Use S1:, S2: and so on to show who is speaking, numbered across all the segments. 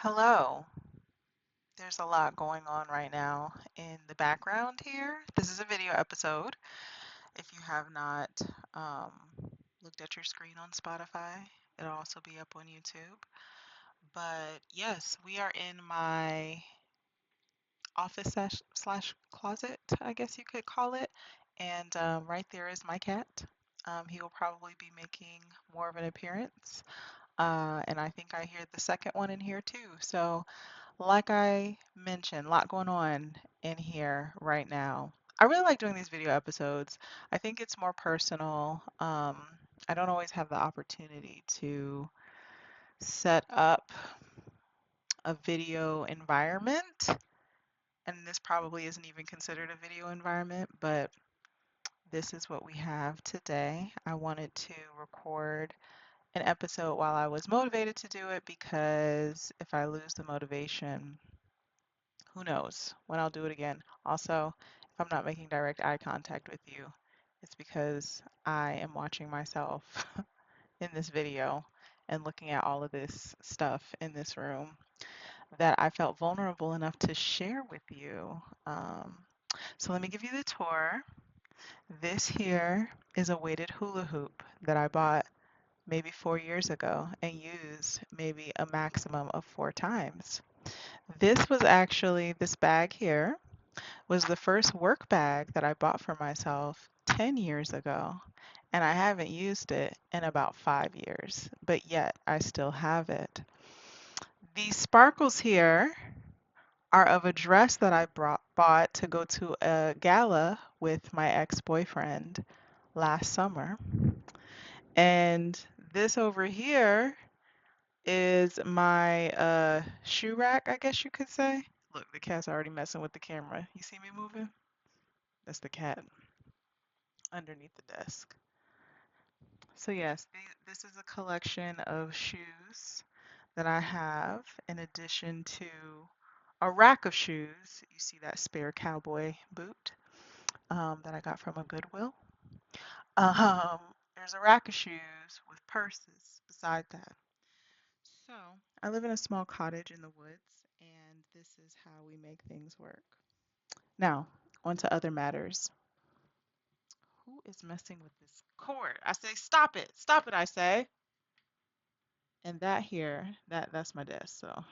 S1: Hello. There's a lot going on right now in the background here. This is a video episode. If you have not um, looked at your screen on Spotify, it'll also be up on YouTube. But yes, we are in my office slash closet, I guess you could call it. And right there is my cat. He will probably be making more of an appearance. And I think I hear the second one in here too. So like I mentioned, a lot going on in here right now. I really like doing these video episodes. I think it's more personal. I don't always have the opportunity to set up a video environment, and this probably isn't even considered a video environment, but this is what we have today. I wanted to record an episode while I was motivated to do it because if I lose the motivation, who knows when I'll do it again. Also, if I'm not making direct eye contact with you, it's because I am watching myself in this video and looking at all of this stuff in this room that I felt vulnerable enough to share with you. So let me give you the tour. This here is a weighted hula hoop that I bought maybe 4 years ago and used maybe a maximum of 4 times. This bag here was the first work bag that I bought for myself 10 years ago, and I haven't used it in about 5 years, but yet I still have it. These sparkles here are of a dress that bought to go to a gala with my ex-boyfriend last summer. And this over here is my shoe rack, I guess you could say. Look, the cat's already messing with the camera. You see me moving? That's the cat underneath the desk. So yes, this is a collection of shoes that I have in addition to a rack of shoes. You see that spare cowboy boot that I got from a Goodwill. Um, there's a rack of shoes with purses beside that. So I live in a small cottage in the woods, and this is how we make things work. Now, on to other matters. Who is messing with this cord? I say, stop it. Stop it, I say. And that here, that's my desk. So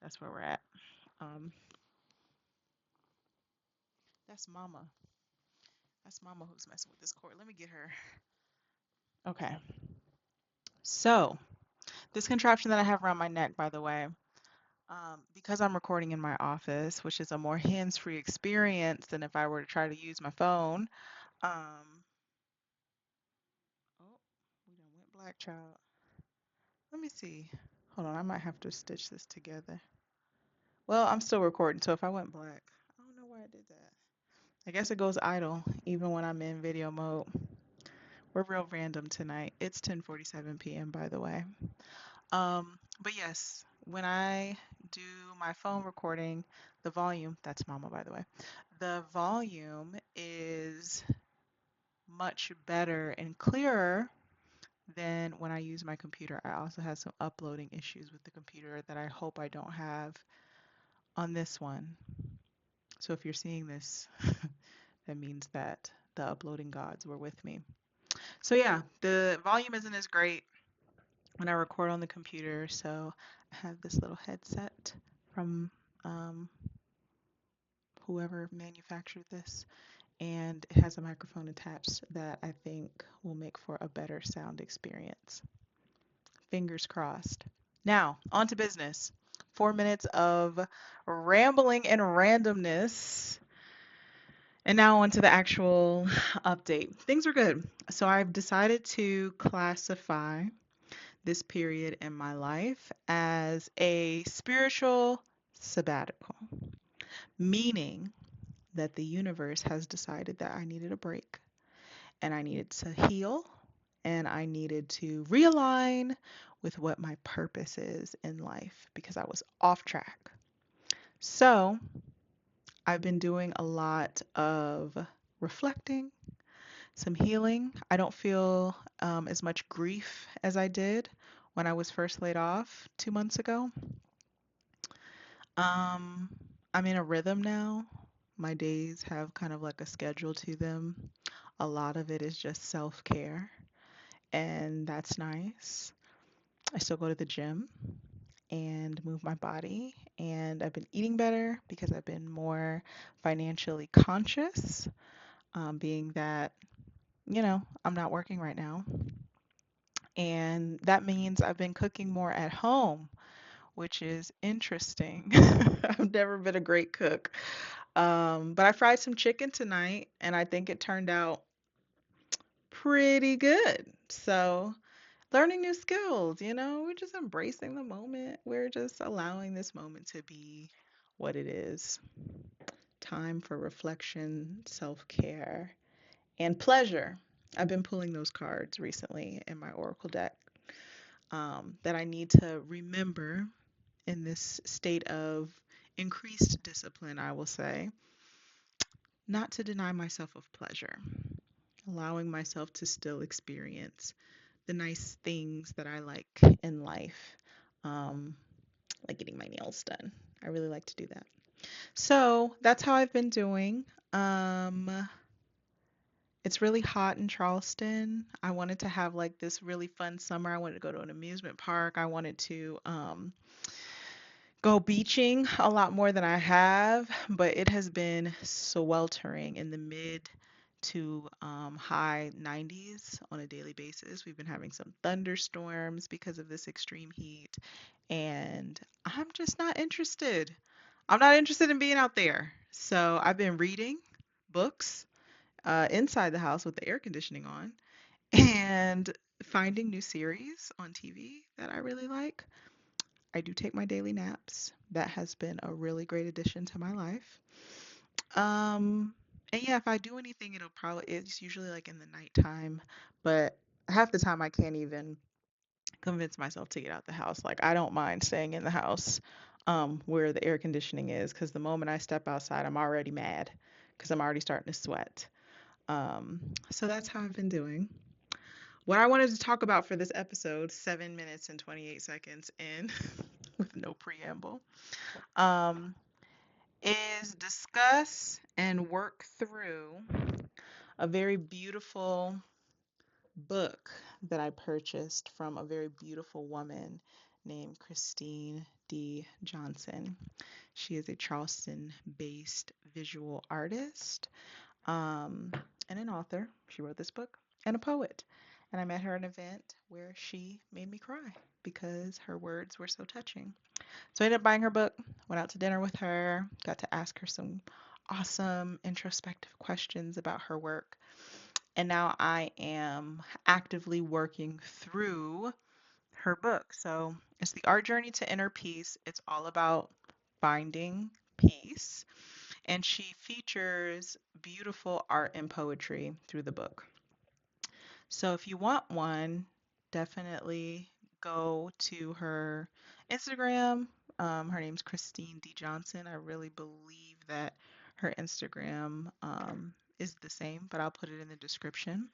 S1: that's where we're at. Um, that's Mama. That's Mama who's messing with this cord. Let me get her. Okay. So this contraption that I have around my neck, by the way, because I'm recording in my office, which is a more hands-free experience than if I were to try to use my phone. Oh, we done went black, child. Let me see. Hold on, I might have to stitch this together. Well, I'm still recording, so if I went black, I don't know why I did that. I guess it goes idle even when I'm in video mode. We're real random tonight. It's 10:47 p.m. by the way. But yes, when I do my phone recording, the volume, that's Mama by the way, the volume is much better and clearer than when I use my computer. I also have some uploading issues with the computer that I hope I don't have on this one. So if you're seeing this, that means that the uploading gods were with me. So yeah, the volume isn't as great when I record on the computer. So I have this little headset from um, whoever manufactured this, and it has a microphone attached that I think will make for a better sound experience. Fingers crossed. Now, on to business. 4 minutes of rambling and randomness. And now on to the actual update. Things are good. So I've decided to classify this period in my life as a spiritual sabbatical, meaning that the universe has decided that I needed a break and I needed to heal and I needed to realign with what my purpose is in life because I was off track. So I've been doing a lot of reflecting, some healing. I don't feel as much grief as I did when I was first laid off 2 months ago. Um, I'm in a rhythm now. My days have kind of like a schedule to them. A lot of it is just self-care, and that's nice. I still go to the gym and move my body, and I've been eating better because I've been more financially conscious, being that, I'm not working right now. And that means I've been cooking more at home, which is interesting. I've never been a great cook. But I fried some chicken tonight and I think it turned out pretty good. So, learning new skills, we're just embracing the moment. We're just allowing this moment to be what it is. Time for reflection, self-care, and pleasure. I've been pulling those cards recently in my Oracle deck, that I need to remember in this state of increased discipline, I will say, not to deny myself of pleasure, allowing myself to still experience the nice things that I like in life, um, like getting my nails done. I really like to do that. So that's how I've been doing. It's really hot in Charleston. I wanted to have like this really fun summer. I wanted to go to an amusement park. I wanted to go beaching a lot more than I have, but it has been sweltering in the mid to high 90s on a daily basis. We've been having some thunderstorms because of this extreme heat, and I'm just not interested. I'm not interested in being out there. So I've been reading books inside the house with the air conditioning on and finding new series on TV that I really like. I do take my daily naps. That has been a really great addition to my life. Um, and yeah, if I do anything, it's usually like in the nighttime, but half the time I can't even convince myself to get out the house. Like I don't mind staying in the house, where the air conditioning is, because the moment I step outside, I'm already mad because I'm already starting to sweat. So that's how I've been doing. What I wanted to talk about for this episode, 7 minutes and 28 seconds in, with no preamble, um, is discuss and work through a very beautiful book that I purchased from a very beautiful woman named Christine D. Johnson. She is a Charleston based visual artist, um, and an author. She wrote this book and a poet. And I met her at an event where she made me cry because her words were so touching. So I ended up buying her book, went out to dinner with her, got to ask her some awesome introspective questions about her work. And now I am actively working through her book. So it's The Art Journey to Inner Peace. It's all about finding peace. And she features beautiful art and poetry through the book. So if you want one, definitely go to her Instagram. Her name's Christine D. Johnson. I really believe that her Instagram is the same, but I'll put it in the description.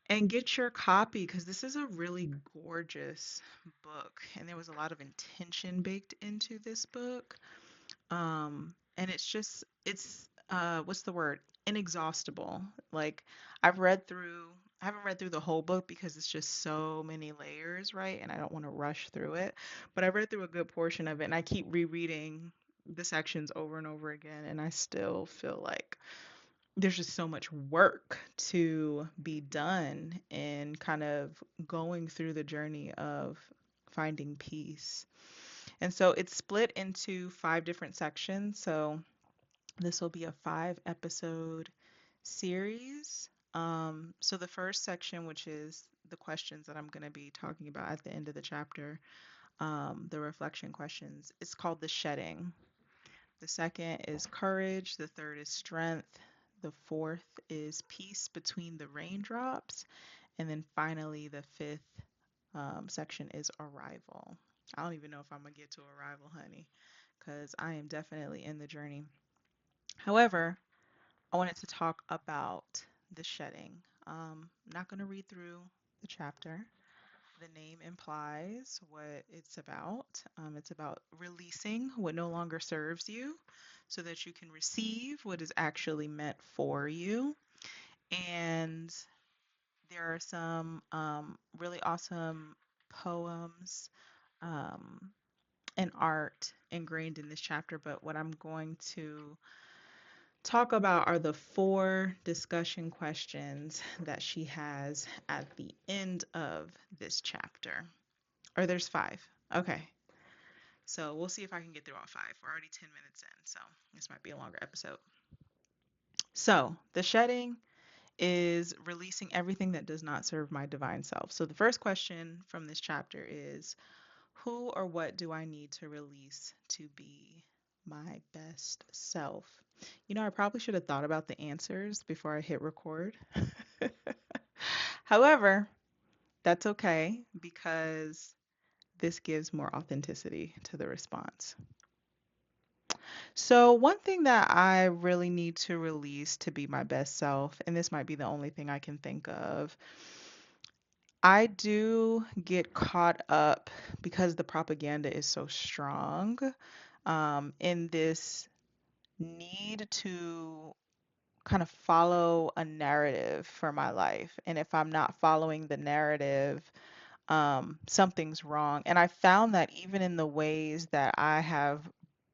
S1: And get your copy because this is a really gorgeous book, and there was a lot of intention baked into this book. And what's the word? Inexhaustible. Like I've read through I haven't read through the whole book because it's just so many layers, right? And I don't want to rush through it. But I read through a good portion of it and I keep rereading the sections over and over again, and I still feel like there's just so much work to be done in kind of going through the journey of finding peace. And so it's split into 5 different sections. So this will be a 5 episode series. So the first section, which is the questions that I'm going to be talking about at the end of the chapter, the reflection questions, it's called the shedding. The second is courage. The third is strength. The fourth is peace between the raindrops. And then finally, the fifth section is arrival. I don't even know if I'm going to get to arrival, honey, because I am definitely in the journey. However, I wanted to talk about the shedding. I'm not going to read through the chapter, The name implies what it's about. It's about releasing what no longer serves you so that you can receive what is actually meant for you. And there are some really awesome poems um, and art ingrained in this chapter, but what I'm going to talk about are the four discussion questions that she has at the end of this chapter. Or there's five. Okay. So we'll see if I can get through all five. We're already 10 minutes in, so this might be a longer episode. So the shedding is releasing everything that does not serve my divine self. So the first question from this chapter is, who or what do I need to release to be my best self? You know, I probably should have thought about the answers before I hit record. However, that's okay because this gives more authenticity to the response. So, one thing that I really need to release to be my best self, and this might be the only thing I can think of, I do get caught up because the propaganda is so strong in this need to kind of follow a narrative for my life. And if I'm not following the narrative, something's wrong. And I found that even in the ways that I have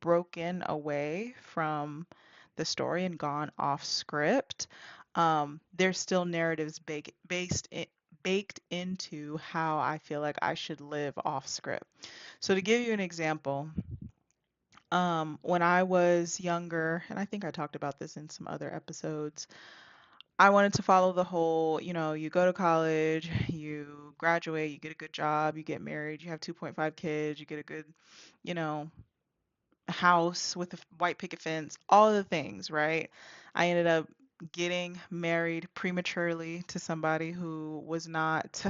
S1: broken away from the story and gone off script, there's still narratives baked into how I feel like I should live off script. So to give you an example, when I was younger, and I think I talked about this in some other episodes, I wanted to follow the whole, you go to college, you graduate, you get a good job, you get married, you have 2.5 kids, you get a good, you know, house with a white picket fence, all the things, right? I ended up getting married prematurely to somebody who was not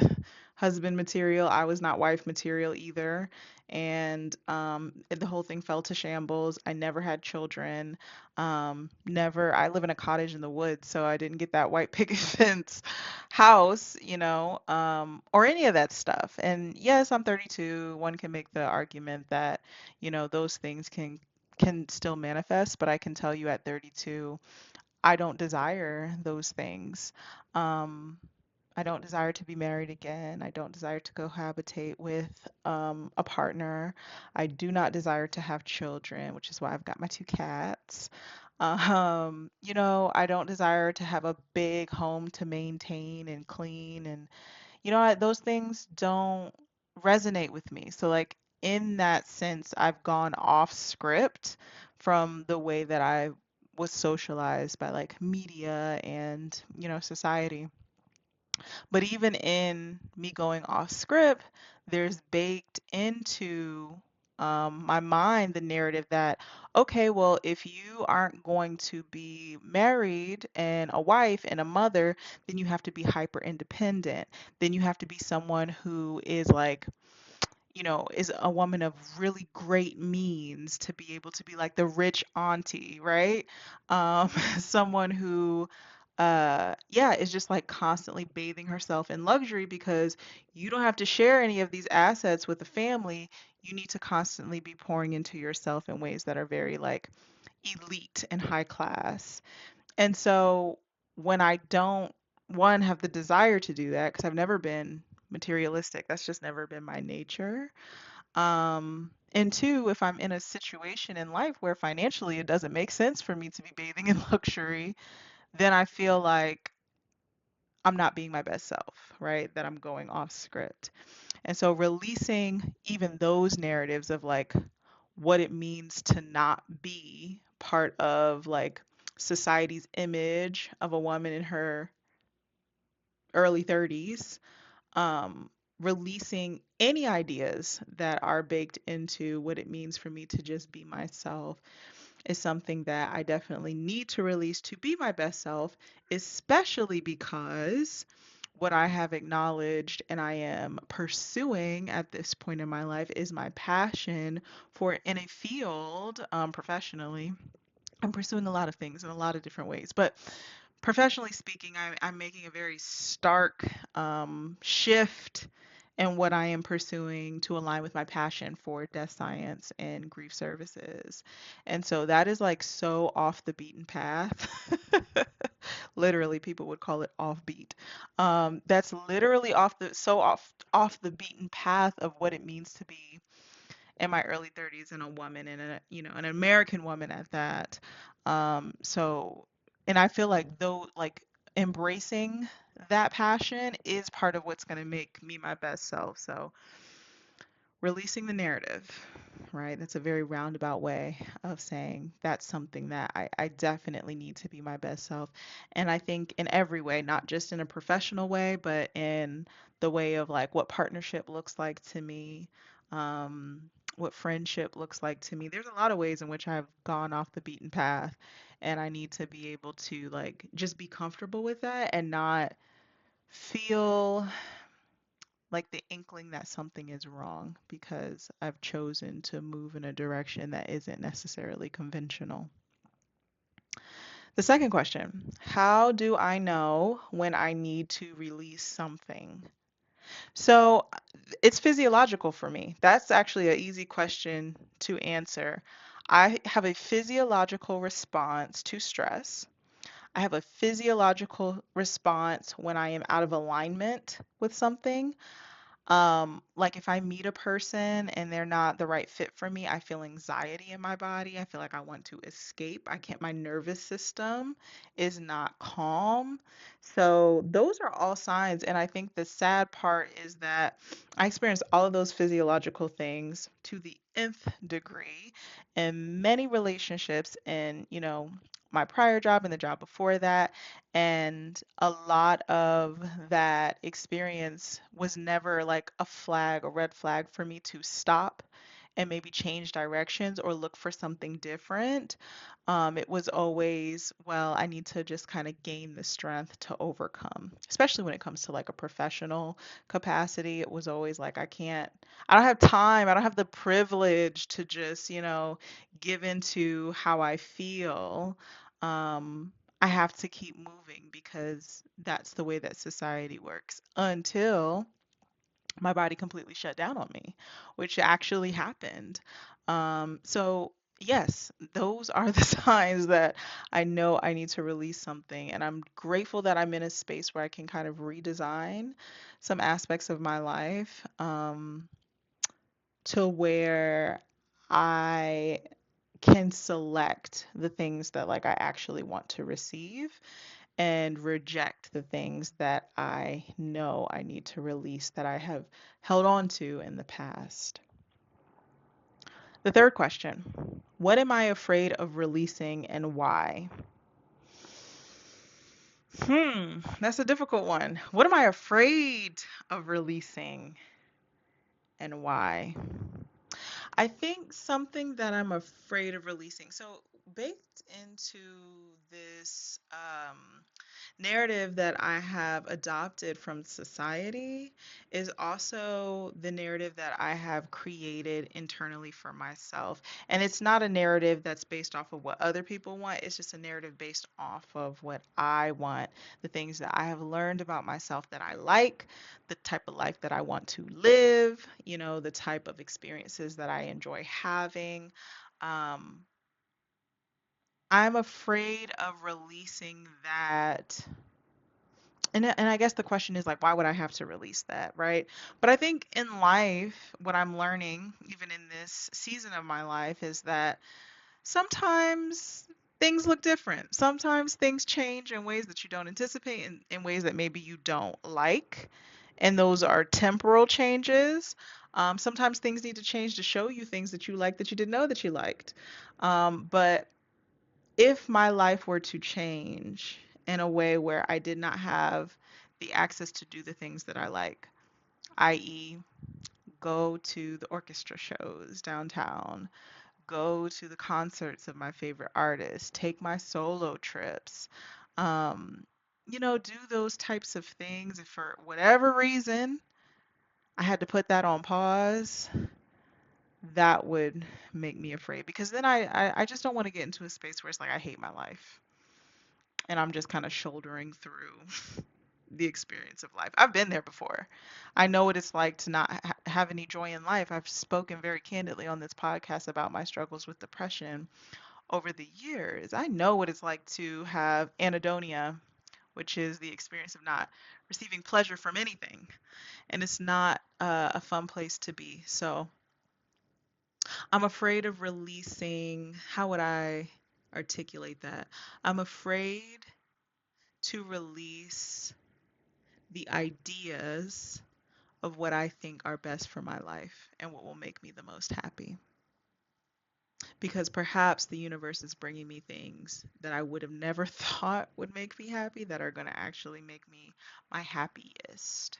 S1: husband material. I was not wife material either. And the whole thing fell to shambles. I never had children. I live in a cottage in the woods, so I didn't get that white picket fence house, or any of that stuff. And yes, I'm 32. One can make the argument that those things can still manifest, but I can tell you at 32, I don't desire those things. Um, I don't desire to be married again. I don't desire to cohabitate with a partner. I do not desire to have children, which is why I've got my two cats. I don't desire to have a big home to maintain and clean and those things don't resonate with me. So, like, in that sense, I've gone off script from the way that I was socialized by like media and, society. But even in me going off script, there's baked into my mind the narrative that, okay, well, if you aren't going to be married and a wife and a mother, then you have to be hyper independent. Then you have to be someone who is like, is a woman of really great means to be able to be like the rich auntie, right? Someone who, yeah, is just like constantly bathing herself in luxury because you don't have to share any of these assets with the family. You need to constantly be pouring into yourself in ways that are very like elite and high class. And so when I don't, one, have the desire to do that, because I've never been materialistic, that's just never been my nature. And two, if I'm in a situation in life where financially it doesn't make sense for me to be bathing in luxury, then I feel like I'm not being my best self, right? That I'm going off script. And so releasing even those narratives of like what it means to not be part of like society's image of a woman in her early 30s, um, releasing any ideas that are baked into what it means for me to just be myself is something that I definitely need to release to be my best self, especially because what I have acknowledged and I am pursuing at this point in my life is my passion for in a field professionally. I'm pursuing a lot of things in a lot of different ways, but professionally speaking, I'm making a very stark shift and what I am pursuing to align with my passion for death science and grief services. And so that is like so off the beaten path. Literally, people would call it offbeat. That's literally off the beaten path of what it means to be in my early 30s and a woman and an American woman at that. So and I feel like though like embracing that passion is part of what's going to make me my best self. So releasing the narrative, right? That's a very roundabout way of saying that's something that I definitely need to be my best self. And I think in every way, not just in a professional way, but in the way of like what partnership looks like to me, what friendship looks like to me. There's a lot of ways in which I've gone off the beaten path, and I need to be able to like just be comfortable with that and not feel like the inkling that something is wrong because I've chosen to move in a direction that isn't necessarily conventional. The second question, how do I know when I need to release something? So it's physiological for me. That's actually an easy question to answer. I have a physiological response to stress. I have a physiological response when I am out of alignment with something. Like if I meet a person and they're not the right fit for me, I feel anxiety in my body. I feel like I want to escape. I can't, my nervous system is not calm. So those are all signs. And I think the sad part is that I experience all of those physiological things to the nth degree in many relationships and, my prior job and the job before that. And a lot of that experience was never like a red flag for me to stop and maybe change directions or look for something different. It was always, well, I need to just kind of gain the strength to overcome, especially when it comes to like a professional capacity. It was always like, I don't have time, I don't have the privilege to just, give into how I feel. I have to keep moving because that's the way that society works until my body completely shut down on me, which actually happened. So, yes, those are the signs that I know I need to release something. And I'm grateful that I'm in a space where I can kind of redesign some aspects of my life to where I can select the things that like I actually want to receive and reject the things that I know I need to release that I have held on to in the past. The third question, what am I afraid of releasing and why? That's a difficult one. What am I afraid of releasing and why? I think something that I'm afraid of releasing. So, baked into this narrative that I have adopted from society is also the narrative that I have created internally for myself. And it's not a narrative that's based off of what other people want, it's just a narrative based off of what I want, the things that I have learned about myself that I like, the type of life that I want to live, the type of experiences that I enjoy having. Um, I'm afraid of releasing that, and I guess the question is like, why would I have to release that, right? But I think in life, what I'm learning, even in this season of my life, is that sometimes things look different. Sometimes things change in ways that you don't anticipate, in ways that maybe you don't like. And those are temporal changes. Sometimes things need to change to show you things that you like that you didn't know that you liked. But if my life were to change in a way where I did not have the access to do the things that I like, i.e., go to the orchestra shows downtown, go to the concerts of my favorite artists, take my solo trips, um, do those types of things. If for whatever reason I had to put that on pause, that would make me afraid because then I just don't want to get into a space where it's like I hate my life and I'm just kind of shouldering through. the experience of life. I've been there before. I know what it's like to not have any joy in life. I've spoken very candidly on this podcast about my struggles with depression over the years. I know what it's like to have anhedonia, which is the experience of not receiving pleasure from anything. And it's not a fun place to be. So I'm afraid of releasing, how would I articulate that? I'm afraid to release the ideas of what I think are best for my life and what will make me the most happy. Because perhaps the universe is bringing me things that I would have never thought would make me happy that are going to actually make me my happiest.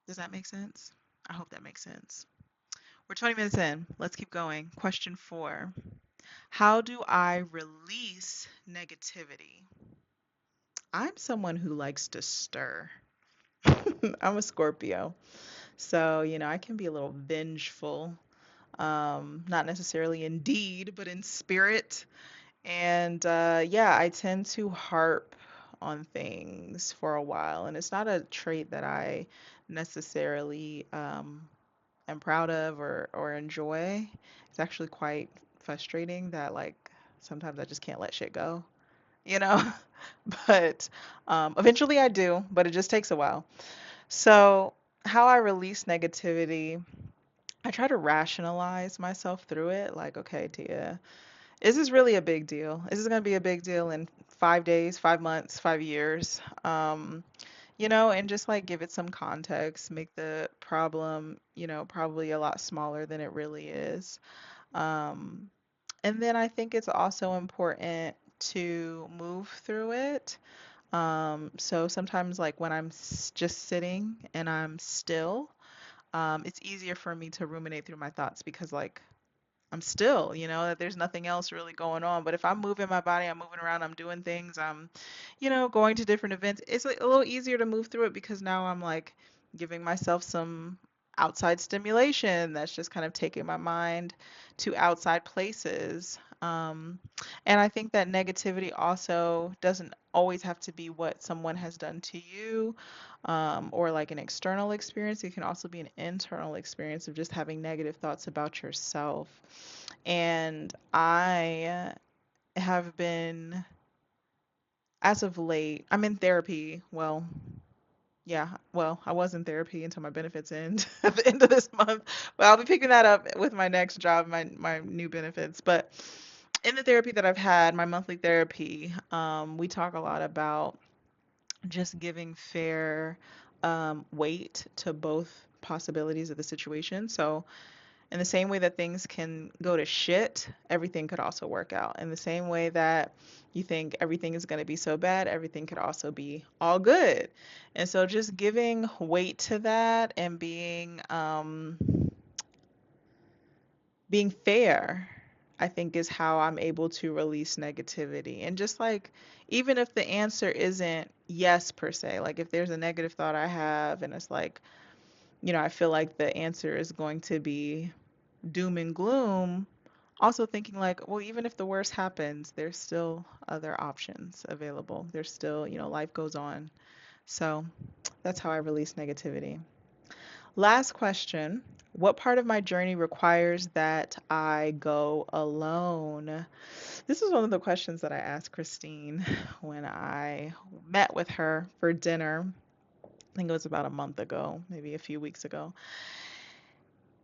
S1: Does that make sense? I hope that makes sense. We're 20 minutes in. Let's keep going. Question 4. How do I release negativity? I'm someone who likes to stir. I'm a Scorpio. So, I can be a little vengeful. Not necessarily in deed, but in spirit. And yeah, I tend to harp on things for a while. And it's not a trait that I necessarily am proud of or enjoy. It's actually quite frustrating that, like, sometimes I just can't let shit go, you know? But eventually I do, but it just takes a while. So, how I release negativity, I try to rationalize myself through it. Like, okay, Tia, is this really a big deal? Is this going to be a big deal in 5 days, 5 months, 5 years? And just like give it some context, make the problem, probably a lot smaller than it really is. Um, and then I think it's also important to move through it. So sometimes, like when I'm just sitting and I'm still, it's easier for me to ruminate through my thoughts because, like, I'm still, that there's nothing else really going on. But if I'm moving my body, I'm moving around, I'm doing things, I'm, going to different events, it's like a little easier to move through it because now I'm like giving myself some outside stimulation that's just kind of taking my mind to outside places. And I think that negativity also doesn't always have to be what someone has done to you, or like an external experience. It can also be an internal experience of just having negative thoughts about yourself. And I have been, as of late, I'm in therapy. Well, yeah, well, I was in therapy until my benefits end at the end of this month, but I'll be picking that up with my next job, my new benefits. But in the therapy that I've had, my monthly therapy, we talk a lot about just giving fair weight to both possibilities of the situation. So in the same way that things can go to shit, everything could also work out. In the same way that you think everything is going to be so bad, everything could also be all good. And so just giving weight to that and being fair, I think, is how I'm able to release negativity. And just like, even if the answer isn't yes per se, like if there's a negative thought I have and it's like, I feel like the answer is going to be doom and gloom, also thinking like, well, even if the worst happens, there's still other options available. There's still, life goes on. So that's how I release negativity. Last question. What part of my journey requires that I go alone? This is one of the questions that I asked Christine when I met with her for dinner. I think it was about a month ago, maybe a few weeks ago.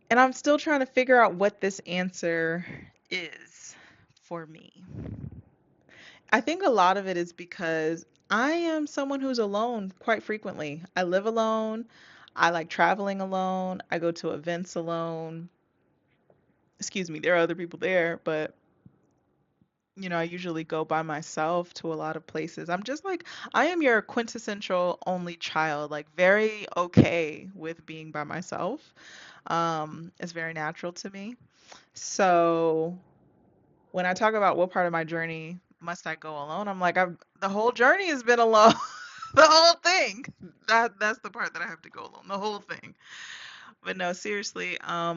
S1: And I'm still trying to figure out what this answer is for me. I think a lot of it is because I am someone who's alone quite frequently. I live alone. I like traveling alone. I go to events alone. Excuse me, there are other people there, but I usually go by myself to a lot of places. I'm just like, I am your quintessential only child, like very okay with being by myself. It's very natural to me. So when I talk about what part of my journey must I go alone, I'm like, the whole journey has been alone. The whole thing. That's the part that I have to go alone. The whole thing. But no, seriously, I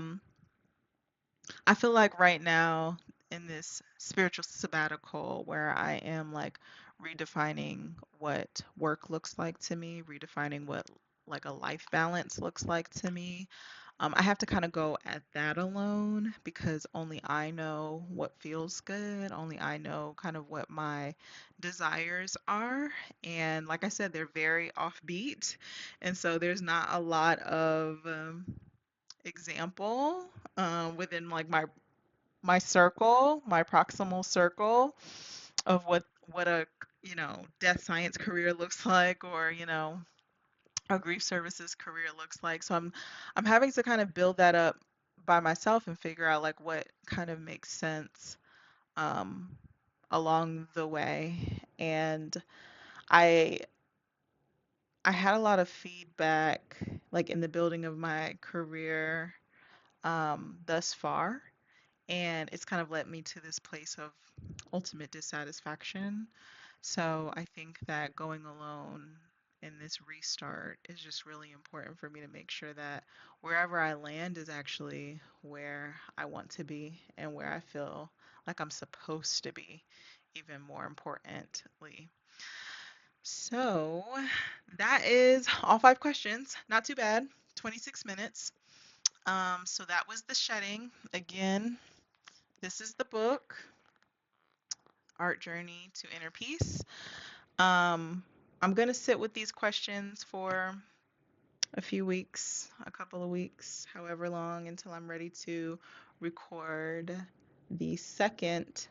S1: feel like right now in this spiritual sabbatical where I am like redefining what work looks like to me, redefining what like a life balance looks like to me. I have to kind of go at that alone because only I know what feels good. Only I know kind of what my desires are. And like I said, they're very offbeat. And so there's not a lot of example within like my circle, my proximal circle of what a death science career looks like, or a grief services career looks like. So I'm having to kind of build that up by myself and figure out like what kind of makes sense um, along the way. And I I had a lot of feedback like in the building of my career thus far, and it's kind of led me to this place of ultimate dissatisfaction. So I think that going alone in this restart is just really important for me to make sure that wherever I land is actually where I want to be and where I feel like I'm supposed to be, even more importantly. So that is all 5 questions. Not too bad. 26 minutes. So that was the shedding. Again, this is the book, Art Journey to Inner Peace. Um, I'm going to sit with these questions for a few weeks, a couple of weeks, however long, until I'm ready to record the second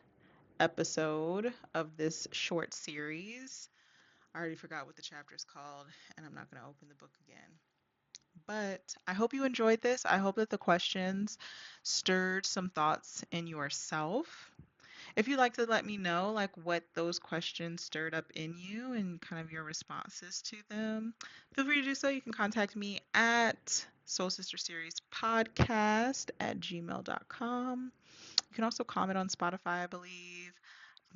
S1: episode of this short series. I already forgot what the chapter is called, and I'm not going to open the book again. But I hope you enjoyed this. I hope that the questions stirred some thoughts in yourself. If you'd like to let me know like what those questions stirred up in you and kind of your responses to them, feel free to do so. You can contact me at soulsisterseriespodcast at gmail.com. You can also comment on Spotify, I believe. You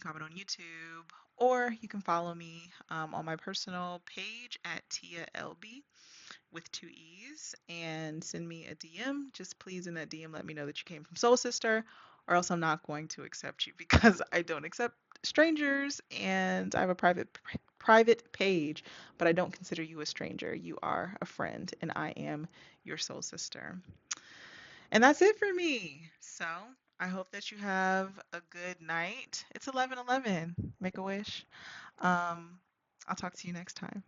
S1: can comment on YouTube, or you can follow me on my personal page at Tia LB with 2 E's and send me a DM. Just please in that DM let me know that you came from Soul Sister, or else I'm not going to accept you because I don't accept strangers, and I have a private page, but I don't consider you a stranger. You are a friend and I am your soul sister. And that's it for me. So, I hope that you have a good night. It's 11:11. Make a wish. I'll talk to you next time.